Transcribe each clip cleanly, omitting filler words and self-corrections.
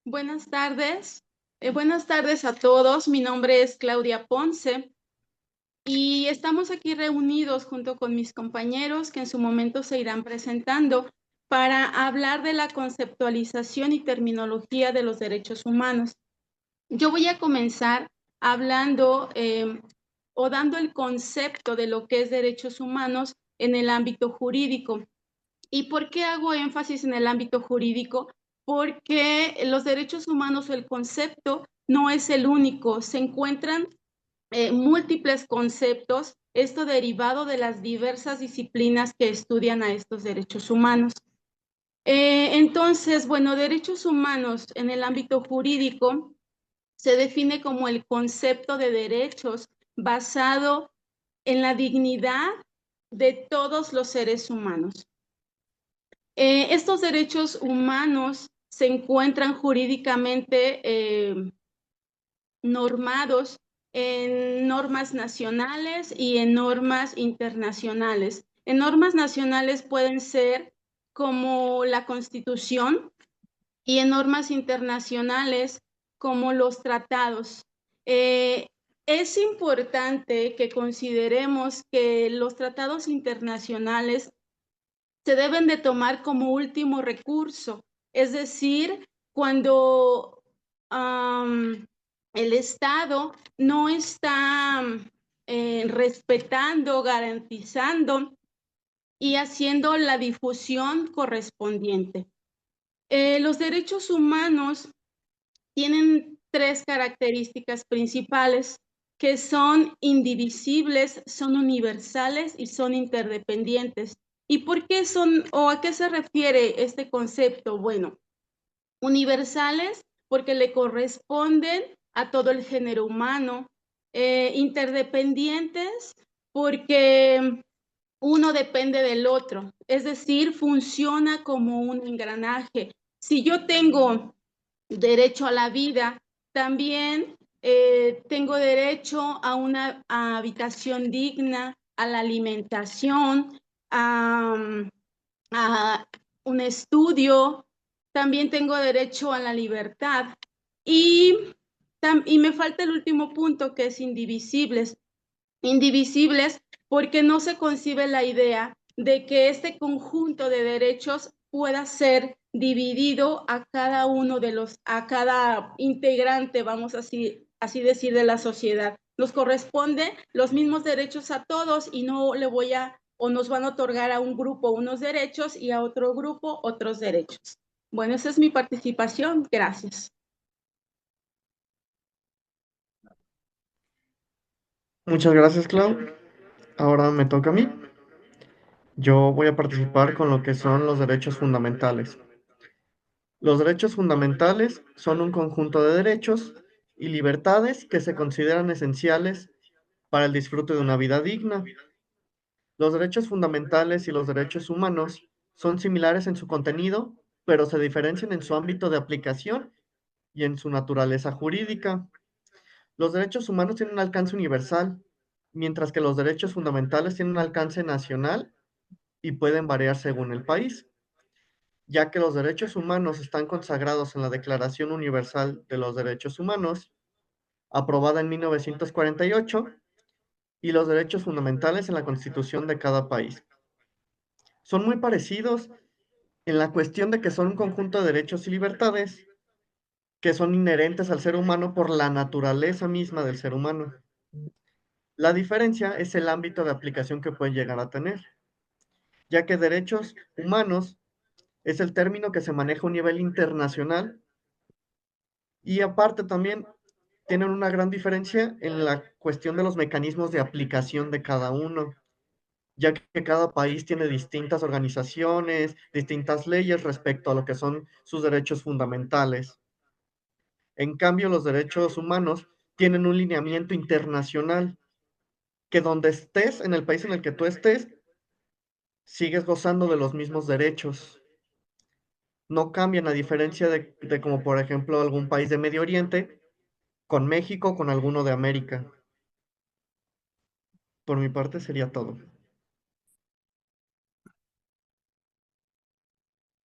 Buenas tardes. Buenas tardes a todos. Mi nombre es Claudia Ponce y estamos aquí reunidos junto con mis compañeros que en su momento se irán presentando para hablar de la conceptualización y terminología de los derechos humanos. Yo voy a comenzar hablando o dando el concepto de lo que es derechos humanos en el ámbito jurídico. ¿Y por qué hago énfasis en el ámbito jurídico? Porque los derechos humanos o el concepto no es el único, se encuentran múltiples conceptos, esto derivado de las diversas disciplinas que estudian a estos derechos humanos. Entonces, bueno, derechos humanos en el ámbito jurídico se define como el concepto de derechos basado en la dignidad de todos los seres humanos. Estos derechos humanos se encuentran jurídicamente normados en normas nacionales y en normas internacionales. En normas nacionales pueden ser como la Constitución y en normas internacionales como los tratados. Eh, es importante que consideremos que los tratados internacionales se deben de tomar como último recurso, es decir, cuando el Estado no está respetando, garantizando y haciendo la difusión correspondiente. Los derechos humanos tienen tres características principales que son indivisibles, son universales y son interdependientes. ¿Y por qué son o a qué se refiere este concepto? Bueno, universales porque le corresponden a todo el género humano, interdependientes porque uno depende del otro, es decir, funciona como un engranaje. Si yo tengo derecho a la vida, también tengo derecho a una habitación digna, a la alimentación, a un estudio, también tengo derecho a la libertad y, y me falta el último punto que es indivisibles. Indivisibles porque no se concibe la idea de que este conjunto de derechos pueda ser dividido a cada uno de a cada integrante, vamos así decir, de la sociedad. Nos corresponde los mismos derechos a todos y no le voy a, o nos van a otorgar a un grupo unos derechos y a otro grupo otros derechos. Bueno, esa es mi participación. Gracias. Muchas gracias, Clau. Ahora me toca a mí. Yo voy a participar con lo que son los derechos fundamentales. Los derechos fundamentales son un conjunto de derechos y libertades que se consideran esenciales para el disfrute de una vida digna. Los derechos fundamentales y los derechos humanos son similares en su contenido, pero se diferencian en su ámbito de aplicación y en su naturaleza jurídica. Los derechos humanos tienen un alcance universal, mientras que los derechos fundamentales tienen un alcance nacional y pueden variar según el país, ya que los derechos humanos están consagrados en la Declaración Universal de los Derechos Humanos, aprobada en 1948, y los derechos fundamentales en la Constitución de cada país. Son muy parecidos en la cuestión de que son un conjunto de derechos y libertades que son inherentes al ser humano por la naturaleza misma del ser humano. La diferencia es el ámbito de aplicación que pueden llegar a tener, ya que derechos humanos es el término que se maneja a un nivel internacional y aparte también tienen una gran diferencia en la cuestión de los mecanismos de aplicación de cada uno, ya que cada país tiene distintas organizaciones, distintas leyes respecto a lo que son sus derechos fundamentales. En cambio, los derechos humanos tienen un lineamiento internacional que donde estés, en el país en el que tú estés, sigues gozando de los mismos derechos. No cambian a diferencia de como por ejemplo algún país de Medio Oriente, con México, con alguno de América. Por mi parte sería todo.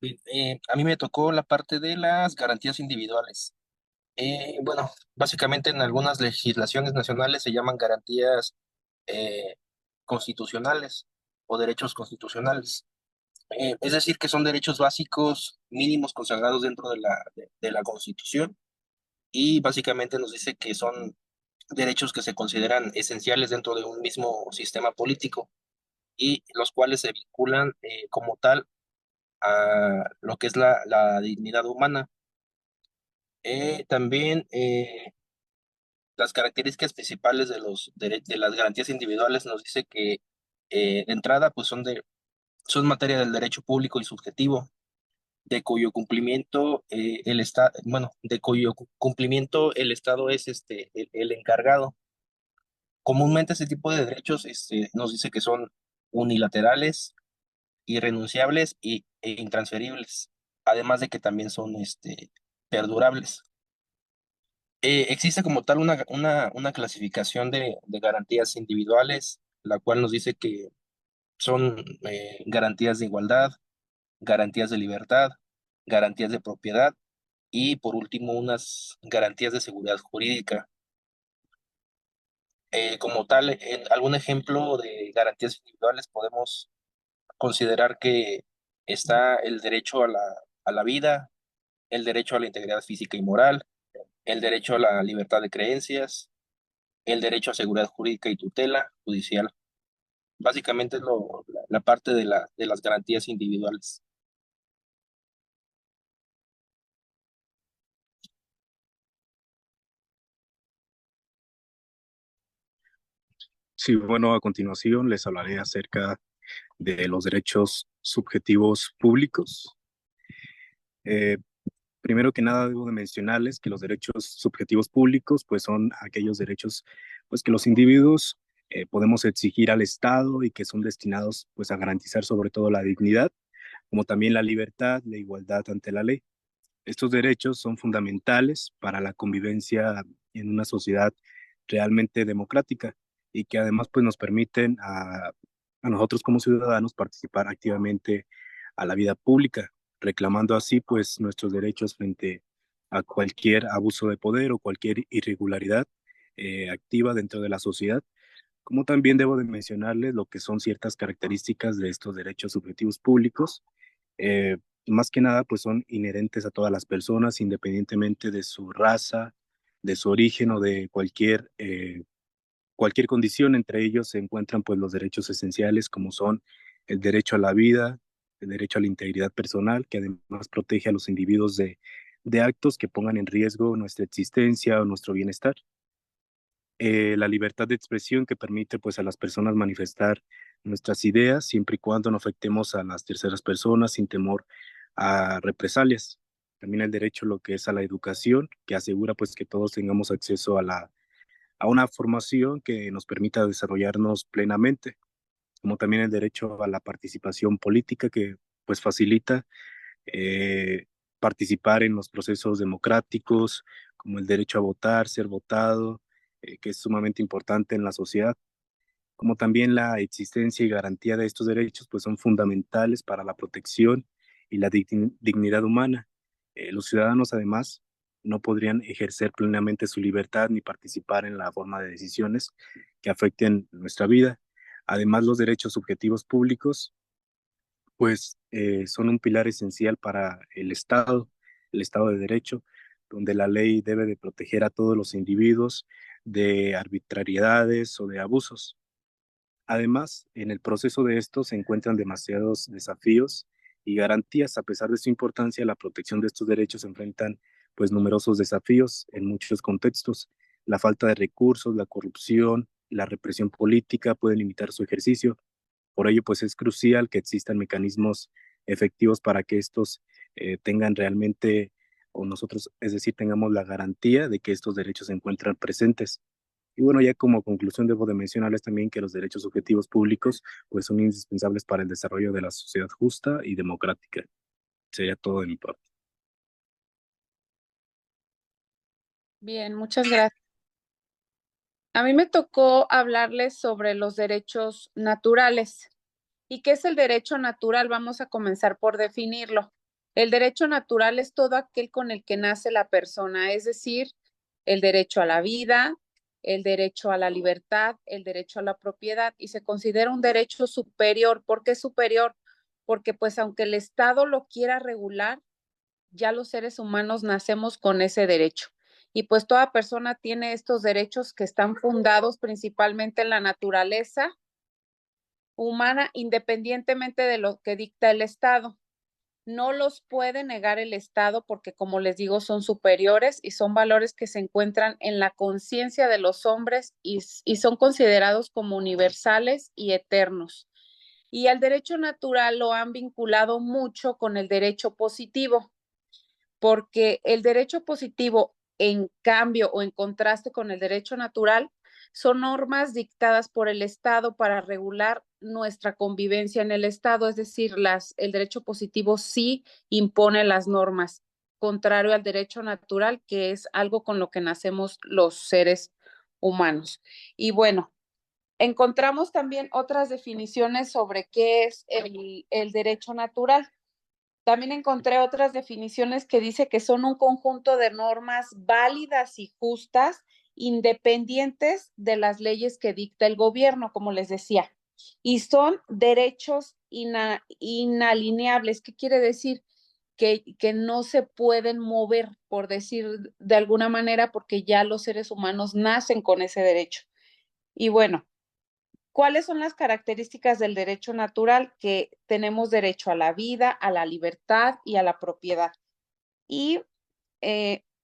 Bien, a mí me tocó la parte de las garantías individuales. Bueno, básicamente en algunas legislaciones nacionales se llaman garantías eh, constitucionales o derechos constitucionales. Es decir, que son derechos básicos mínimos consagrados dentro de la Constitución y básicamente nos dice que son derechos que se consideran esenciales dentro de un mismo sistema político y los cuales se vinculan como tal a lo que es la dignidad humana. También las características principales de de las garantías individuales nos dice que de entrada pues son materia del derecho público y subjetivo, de cuyo cumplimiento de cuyo cumplimiento el Estado es el encargado. Comúnmente este tipo de derechos nos dice que son unilaterales, irrenunciables e intransferibles, además de que también son perdurables. Existe como tal una clasificación de garantías individuales, la cual nos dice que son garantías de igualdad, garantías de libertad, garantías de propiedad y por último unas garantías de seguridad jurídica. Como tal, en algún ejemplo de garantías individuales podemos considerar que está el derecho a la vida, el derecho a la integridad física y moral, el derecho a la libertad de creencias, el derecho a seguridad jurídica y tutela judicial. Básicamente es la parte de las garantías individuales. Sí, bueno, a continuación les hablaré acerca de los derechos subjetivos públicos. Eh, Primero que nada, debo de mencionarles que los derechos subjetivos públicos, pues son aquellos derechos, pues que los individuos podemos exigir al Estado y que son destinados, pues, a garantizar sobre todo la dignidad, como también la libertad, la igualdad ante la ley. Estos derechos son fundamentales para la convivencia en una sociedad realmente democrática y que además pues nos permiten a nosotros como ciudadanos participar activamente a la vida pública, reclamando así pues nuestros derechos frente a cualquier abuso de poder o cualquier irregularidad activa dentro de la sociedad. Como también debo de mencionarles lo que son ciertas características de estos derechos subjetivos públicos. eh, Más que nada, pues son inherentes a todas las personas, independientemente de su raza, de su origen o de cualquier condición. Entre ellos se encuentran pues los derechos esenciales como son el derecho a la vida, el derecho a la integridad personal, que además protege a los individuos de actos que pongan en riesgo nuestra existencia o nuestro bienestar. La libertad de expresión que permite pues a las personas manifestar nuestras ideas siempre y cuando no afectemos a las terceras personas sin temor a represalias. También el derecho lo que es a la educación, que asegura pues que todos tengamos acceso a una formación que nos permita desarrollarnos plenamente, como también el derecho a la participación política que pues facilita eh, participar en los procesos democráticos, como el derecho a votar, ser votado, que es sumamente importante en la sociedad, como también la existencia y garantía de estos derechos, pues son fundamentales para la protección y la dignidad humana. Los ciudadanos, además, no podrían ejercer plenamente su libertad ni participar en la forma de decisiones que afecten nuestra vida. Además, los derechos subjetivos públicos pues son un pilar esencial para el Estado de Derecho, donde la ley debe de proteger a todos los individuos de arbitrariedades o de abusos. Además, en el proceso de esto se encuentran demasiados desafíos y garantías. A pesar de su importancia, la protección de estos derechos enfrentan pues numerosos desafíos en muchos contextos. La falta de recursos, la corrupción, la represión política pueden limitar su ejercicio. Por ello, pues es crucial que existan mecanismos efectivos para que estos tengan realmente, o nosotros, es decir, tengamos la garantía de que estos derechos se encuentran presentes. Y bueno, ya como conclusión debo de mencionarles también que los derechos subjetivos públicos pues son indispensables para el desarrollo de la sociedad justa y democrática. Sería todo de mi parte. Bien, muchas gracias. A mí me tocó hablarles sobre los derechos naturales. ¿Y qué es el derecho natural? Vamos a comenzar por definirlo. El derecho natural es todo aquel con el que nace la persona, es decir, el derecho a la vida, el derecho a la libertad, el derecho a la propiedad, y se considera un derecho superior. ¿Por qué superior? Porque pues aunque el Estado lo quiera regular, ya los seres humanos nacemos con ese derecho. Y pues toda persona tiene estos derechos que están fundados principalmente en la naturaleza humana, independientemente de lo que dicta el Estado. No los puede negar el Estado porque, como les digo, son superiores y son valores que se encuentran en la conciencia de los hombres y son considerados como universales y eternos. Y al derecho natural lo han vinculado mucho con el derecho positivo, porque el derecho positivo, en cambio o en contraste con el derecho natural, son normas dictadas por el Estado para regular nuestra convivencia en el Estado, es decir, el derecho positivo sí impone las normas, contrario al derecho natural, que es algo con lo que nacemos los seres humanos. Y bueno, encontramos también otras definiciones sobre qué es el derecho natural. También encontré otras definiciones que dice que son un conjunto de normas válidas y justas, independientes de las leyes que dicta el gobierno, como les decía. Y son derechos inalineables. ¿Qué quiere decir? Que no se pueden mover, por decir de alguna manera, porque ya los seres humanos nacen con ese derecho. Y bueno, ¿cuáles son las características del derecho natural? Que tenemos derecho a la vida, a la libertad y a la propiedad. Y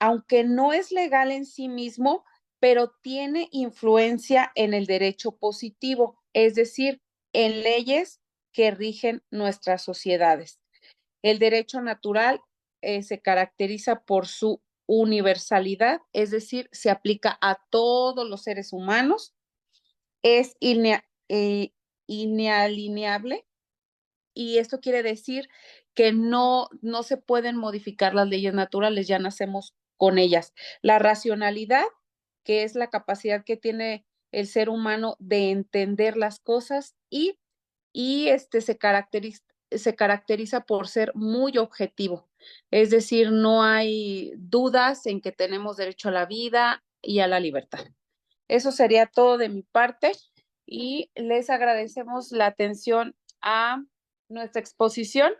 aunque no es legal en sí mismo, pero tiene influencia en el derecho positivo, es decir, en leyes que rigen nuestras sociedades. El derecho natural se caracteriza por su universalidad, es decir, se aplica a todos los seres humanos, es inalineable, y esto quiere decir que no se pueden modificar las leyes naturales, ya nacemos con ellas. La racionalidad, que es la capacidad que tiene el ser humano de entender las cosas, se caracteriza por ser muy objetivo, es decir, no hay dudas en que tenemos derecho a la vida y a la libertad. Eso sería todo de mi parte y les agradecemos la atención a nuestra exposición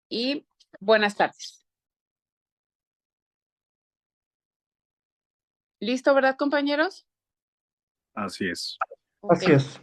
y buenas tardes. ¿Listo, verdad, compañeros? Así es. Ok. Así es.